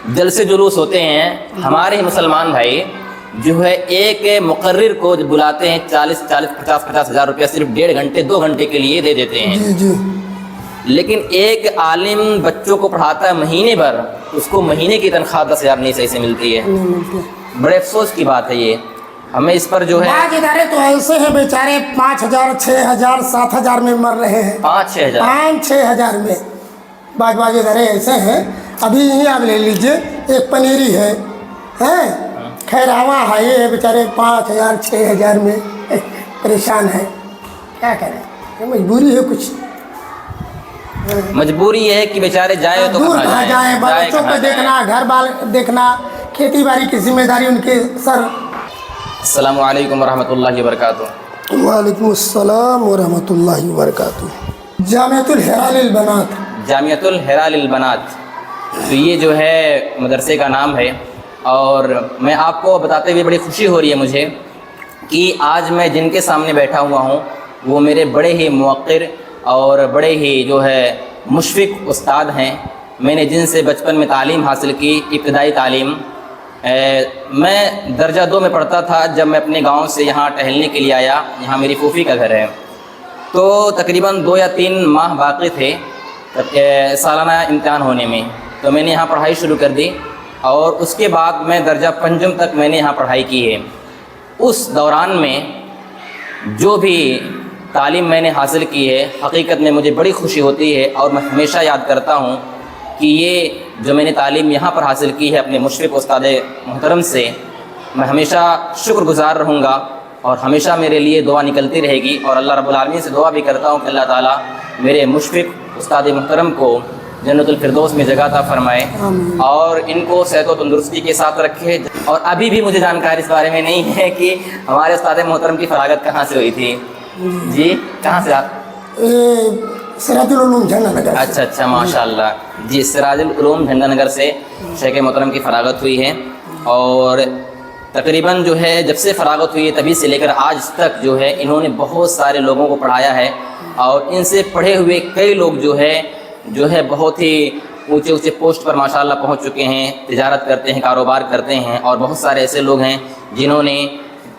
جلسے جلوس ہوتے ہیں، ہمارے ہی مسلمان بھائی جو ہے ایک مقرر کو بلاتے ہیں 50 ہزار روپیہ صرف 1.5 گھنٹے 2 گھنٹے کے لیے دے دیتے ہیں، جی جی لیکن ایک عالم بچوں کو پڑھاتا ہے مہینے بھر، اس کو مہینے کی تنخواہ 10,000 نہیں صحیح سے ملتی ہے۔ نہیں ملتے۔ بڑے افسوس کی بات ہے یہ، ہمیں اس پر جو ہے بعض ادارے تو ایسے ہیں بیچارے 5,000 6,000 7,000 میں مر رہے ہیں، 5-6 ہزار 5-6 ہزار میں۔ بعض ادارے ایسے ہیں، ابھی یہیں آپ لے لیجئے ایک پنیری ہے، خیراواں ہے، یہ بیچارے 5,000 6,000 میں پریشان ہے، کیا کریں، یہ مجبوری ہے، کچھ مجبوری یہ ہے کہ بیچارے جائے تو دور کہاں کہاں جائیں، جائیں بچوں کو کہاں جائیں۔ دیکھنا، گھر بار دیکھنا، کھیتی باڑی کی ذمہ داری ان کے سر۔ السلام علیکم ورحمۃ اللہ وبرکاتہ۔ وعلیکم السلام ورحمۃ اللہ وبرکاتہ۔ جامعۃ الحرا للبنات، جامعۃ الحرا للبنات، تو یہ جو ہے مدرسے کا نام ہے، اور میں آپ کو بتاتے ہوئے بڑی خوشی ہو رہی ہے مجھے کہ آج میں جن کے سامنے بیٹھا ہوا ہوں وہ میرے بڑے ہی موقر اور بڑے ہی جو ہے مشفق استاد ہیں۔ میں نے جن سے بچپن میں تعلیم حاصل کی، ابتدائی تعلیم، میں درجہ 2 میں پڑھتا تھا جب میں اپنے گاؤں سے یہاں ٹہلنے کے لیے آیا، یہاں میری پھوپھی کا گھر ہے، تو تقریباً 2 یا 3 ماہ باقی تھے سالانہ امتحان ہونے میں، تو میں نے یہاں پڑھائی شروع کر دی، اور اس کے بعد میں درجہ 5 تک میں نے یہاں پڑھائی کی ہے۔ اس دوران میں جو بھی تعلیم میں نے حاصل کی ہے، حقیقت میں مجھے بڑی خوشی ہوتی ہے، اور میں ہمیشہ یاد کرتا ہوں کہ یہ جو میں نے تعلیم یہاں پر حاصل کی ہے اپنے مشفق استاد محترم سے، میں ہمیشہ شکر گزار رہوں گا، اور ہمیشہ میرے لیے دعا نکلتی رہے گی، اور اللہ رب العالمین سے دعا بھی کرتا ہوں کہ اللہ تعالیٰ میرے مشفق استاد محترم کو جنت الفردوس میں جگہ عطا فرمائے، اور ان کو صحت و تندرستی کے ساتھ رکھے۔ اور ابھی بھی مجھے جانکاری اس بارے میں نہیں ہے کہ ہمارے استاد محترم کی فراغت کہاں سے ہوئی تھی۔ جی کہاں سے آپ؟ سراج العلوم جھنڈا نگر۔ اچھا ماشاء اللہ، جی سراج العلوم جھنڈا نگر سے شیخ محترم کی فراغت ہوئی ہے، اور تقریباً جو ہے جب سے فراغت ہوئی ہے تبھی سے لے کر آج تک جو ہے انہوں نے بہت سارے لوگوں کو پڑھایا ہے، اور ان سے پڑھے ہوئے کئی لوگ جو ہے بہت ہی اونچے پوسٹ پر ماشاءاللہ پہنچ چکے ہیں، تجارت کرتے ہیں، کاروبار کرتے ہیں، اور بہت سارے ایسے لوگ ہیں جنہوں نے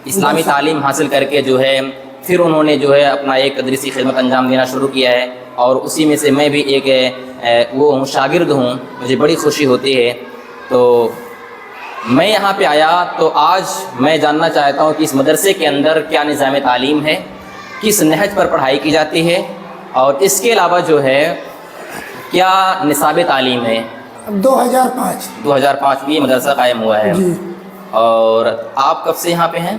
اسلامی تعلیم حاصل کر کے جو ہے پھر انہوں نے جو ہے اپنا ایک تدریسی خدمت انجام دینا شروع کیا ہے، اور اسی میں سے میں بھی ایک وہ ہوں، شاگرد ہوں، مجھے بڑی خوشی ہوتی ہے۔ تو میں یہاں پہ آیا تو آج میں جاننا چاہتا ہوں کہ اس مدرسے کے اندر کیا نظام تعلیم ہے، کس نہج پر پڑھائی کی جاتی ہے، اور اس کے علاوہ جو ہے کیا نصاب تعلیم ہے۔ 2005 میں یہ مدرسہ قائم ہوا ہے۔ جی۔ اور آپ کب سے یہاں پہ ہیں؟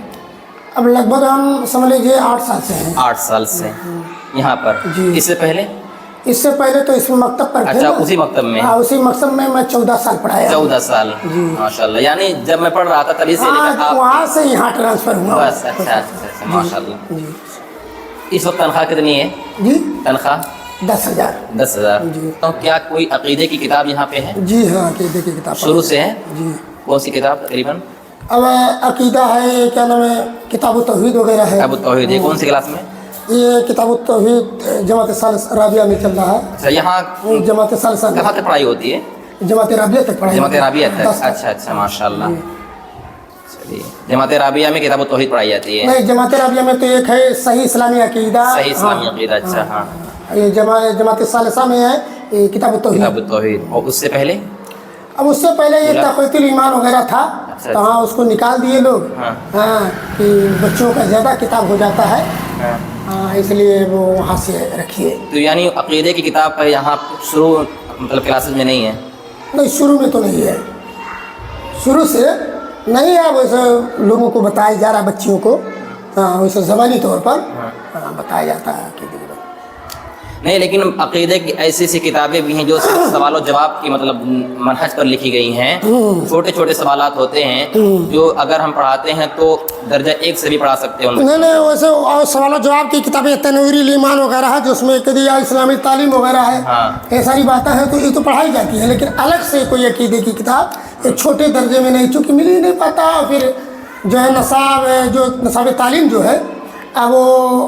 اب لگ بھگ ہم سمجھ لیجیے 8 سال سے ہیں۔ 8 سال سے یہاں پر۔ جی۔ اس سے پہلے؟ اس سے پہلے تو اس مکتب پر تھے اچھا، نا؟ اسی مکتب میں؟ ہاں، اسی مکتب میں 14 سال پڑھایا۔ 14 سال، ماشاءاللہ، یعنی جب میں پڑھ رہا تھا تبھی سے لے کر آپ وہاں سے یہاں ٹرانسفر ہوا۔ بس اچھا ماشاءاللہ۔ جی۔ اس وقت تنخواہ کتنی ہے؟ جی تنخواہ 10,000۔ 10,000۔ جی۔ تو کیا کوئی عقیدے کی کتاب یہاں پہ ہے؟ جی ہاں، عقیدے کی کتاب شروع سے ہے؟ جی۔ کون سی کتاب تقریباً؟ اب عقیدہ ہے، کیا نام ہے، کتاب التوحید وغیرہ ہے۔ کتاب التوحید، یہ کون سی کلاس میں؟ یہ کتاب التوحید جماعت ثالث رابعہ میں چل رہا ہے۔ اچھا، یہاں جماعت ثالثہ کہاں تک پڑھائی ہوتی ہے؟ جماعت رابعہ تک پڑھائی۔ جماعت رابعہ تک؟ اچھا ماشاءاللہ۔ چلیے، جماعت رابعہ میں کتاب التوحید پڑھائی جاتی ہے؟ نہیں، جماعت رابعہ میں تو ایک ہے صحیح اسلامی عقیدہ۔ صحیح اسلامی عقیدہ، اچھا ہاں۔ یہ جماعت ثالثہ میں ہے یہ کتاب التوحید۔ کتاب التوحید، اور اس سے پہلے؟ اب اس سے پہلے یہ تقویۃ الایمان وغیرہ تھا، تو ہاں اس کو نکال دیے لوگ، ہاں کہ بچوں کا زیادہ کتاب ہو جاتا ہے، ہاں اس لیے وہ وہاں سے رکھیے۔ تو یعنی عقیدے کی کتاب پر یہاں شروع مطلب کلاسز میں نہیں ہے؟ نہیں، شروع میں تو نہیں ہے، شروع سے نہیں ہے، ویسے لوگوں کو بتایا جا رہا ہے، بچیوں کو، ہاں ویسے زبانی طور پر بتایا جاتا ہے عقیدے کے بارے میں۔ نہیں، لیکن عقیدے کی ایسی کتابیں بھی ہیں جو صرف سوال و جواب کی مطلب منہج پر لکھی گئی ہیں، چھوٹے چھوٹے سوالات ہوتے ہیں جو اگر ہم پڑھاتے ہیں تو درجہ 1 سے بھی پڑھا سکتے ہیں ان کو۔ نہیں، ویسے اور سوال و جواب کی کتابیں تنویر الایمان وغیرہ ہے، جس میں قضیہ اسلامی تعلیم وغیرہ ہے، یہ ساری باتیں ہیں، تو یہ تو پڑھائی جاتی ہیں، لیکن الگ سے کوئی عقیدے کی کتاب ایک چھوٹے درجے میں نہیں، چونکہ مل ہی نہیں پاتا، پھر جو ہے نصاب تعلیم جو ہے اب وہ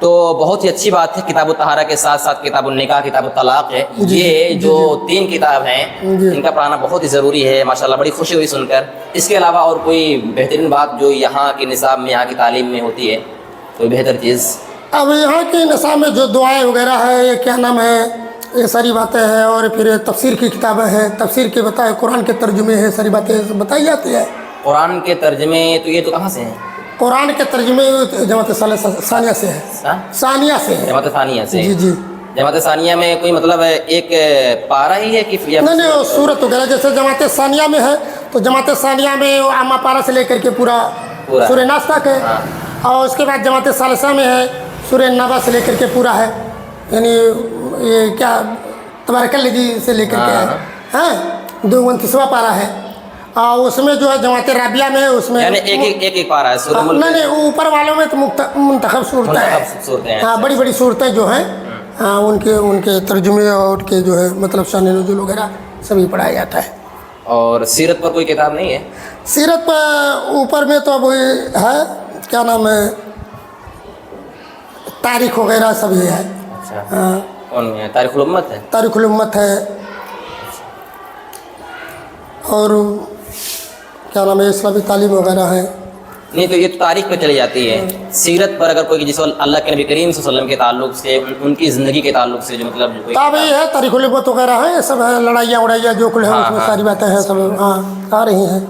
تو بہت ہی اچھی بات ہے، کتاب الطہارہ کے ساتھ ساتھ کتاب النکاح، کتاب الطلاق ہے، یہ جو 3 کتاب ہیں ان کا پڑھنا بہت ہی ضروری ہے ماشاءاللہ. بڑی خوشی ہوئی سن کر. اس کے علاوہ اور کوئی بہترین بات جو یہاں کے نصاب میں، یہاں کی تعلیم میں ہوتی ہے، کوئی بہتر چیز؟ اب یہاں کے نصاب میں جو دعائیں وغیرہ ہے، یہ کیا نام ہے، یہ ساری باتیں ہیں. اور پھر تفسیر کی کتابیں ہیں، تفسیر کے بتائے، قرآن کے ترجمے ہیں، ساری باتیں بتائی جاتی ہے. قرآن کے ترجمے تو یہ تو کہاں سے ہیں؟ قرآن کے ترجمے جماعت ثانیہ سے ہے. ثانیہ سے ہے. جماعت ثانیہ سے. جی جی. جماعت ثانیہ میں کوئی مطلب ایک پارہ ہی ہے کہ نہیں وہ صورت وغیرہ جیسے جماعت ثانیہ میں ہے تو جماعت ثانیہ میں عامہ پارہ سے لے کر کے پورا سورہ ناس تک ہے. اور اس کے بعد جماعت ثالثہ میں ہے سورہ نبا سے لے کر کے پورا ہے، یعنی یہ کیا تبارک الذی سے لے کر کے ہے. ہاں 29واں پارہ ہے. اور اس میں جو ہے جماعت رابعہ میں ہے، اس میں یعنی ایک پارہ ہے سورہ ملک. نہیں اوپر والوں میں تو منتخب صورتیں ہیں. ہاں بڑی بڑی صورتیں جو ہیں ان کے ترجمے اور کے جو ہے مطلب شان نزول وغیرہ سبھی پڑھایا جاتا ہے. اور سیرت پر کوئی کتاب نہیں ہے؟ سیرت پر اوپر میں تو اب ہے کیا نام ہے، تاریخ وغیرہ سبھی ہے. اچھا کون ہے؟ تاریخ الامت ہے. تاریخ الامت ہے. اور کیا نام ہے، اسلامی تعلیم وغیرہ ہے. نہیں تو یہ تو تاریخ پہ چلی جاتی ہے. سیرت پر اگر کوئی جس اللہ کے نبی کریم صلی اللہ علیہ وسلم کے تعلق سے، ان کی زندگی کے تعلق سے جو مطلب کتاب یہ ہے تاریخ الامت وغیرہ ہے، یہ سب ہے. لڑائیاں وڑائیاں جو کل ہے اس میں ساری باتیں ہیں سب آ رہی ہیں.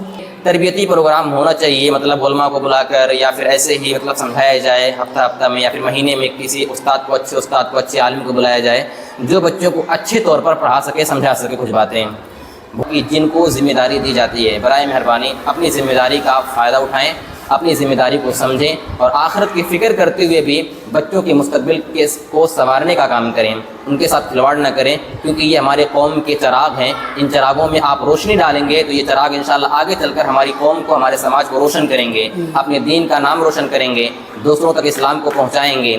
تربیتی پروگرام ہونا چاہیے، مطلب علماء کو بلا کر یا پھر ایسے ہی مطلب سمجھایا جائے ہفتہ میں یا پھر مہینے میں کسی استاد کو اچھے عالم کو بلایا جائے جو بچوں کو اچھے طور پر پڑھا سکے، سمجھا سکے کچھ باتیں. جن کو ذمہ داری دی جاتی ہے برائے مہربانی اپنی ذمہ داری کا آپ فائدہ اٹھائیں، اپنی ذمہ داری کو سمجھیں اور آخرت کی فکر کرتے ہوئے بھی بچوں کے مستقبل کو سنوارنے کا کام کریں، ان کے ساتھ کھلواڑ نہ کریں، کیونکہ یہ ہمارے قوم کے چراغ ہیں. ان چراغوں میں آپ روشنی ڈالیں گے تو یہ چراغ انشاءاللہ آگے چل کر ہماری قوم کو، ہمارے سماج کو روشن کریں گے، اپنے دین کا نام روشن کریں گے، دوسروں تک اسلام کو پہنچائیں گے.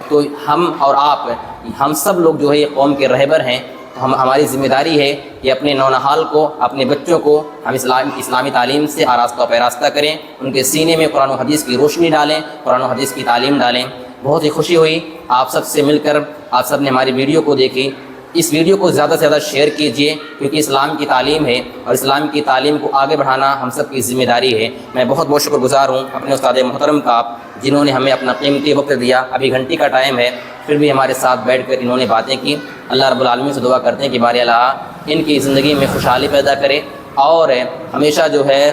تو ہم اور آپ، ہم سب لوگ جو ہے یہ قوم کے رہبر ہیں. ہماری ذمہ داری ہے کہ اپنے نونہال کو، اپنے بچوں کو ہم اسلامی تعلیم سے آراستہ و پیراستہ کریں، ان کے سینے میں قرآن و حدیث کی روشنی ڈالیں، قرآن و حدیث کی تعلیم ڈالیں. بہت ہی خوشی ہوئی آپ سب سے مل کر. آپ سب نے ہماری ویڈیو کو دیکھی. اس ویڈیو کو زیادہ سے زیادہ شیئر کیجئے کیونکہ اسلام کی تعلیم ہے اور اسلام کی تعلیم کو آگے بڑھانا ہم سب کی ذمہ داری ہے. میں بہت بہت شکر گزار ہوں اپنے استاد محترم کا، جنہوں نے ہمیں اپنا قیمتی وقت دیا. ابھی گھنٹی کا ٹائم ہے پھر بھی ہمارے ساتھ بیٹھ کر انہوں نے باتیں کی. اللہ رب العالمین سے دعا کرتے ہیں کہ باری اللہ ان کی زندگی میں خوشحالی پیدا کرے اور ہمیشہ جو ہے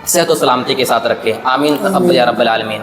صحت و سلامتی کے ساتھ رکھے. آمین تقبل یا رب العالمین.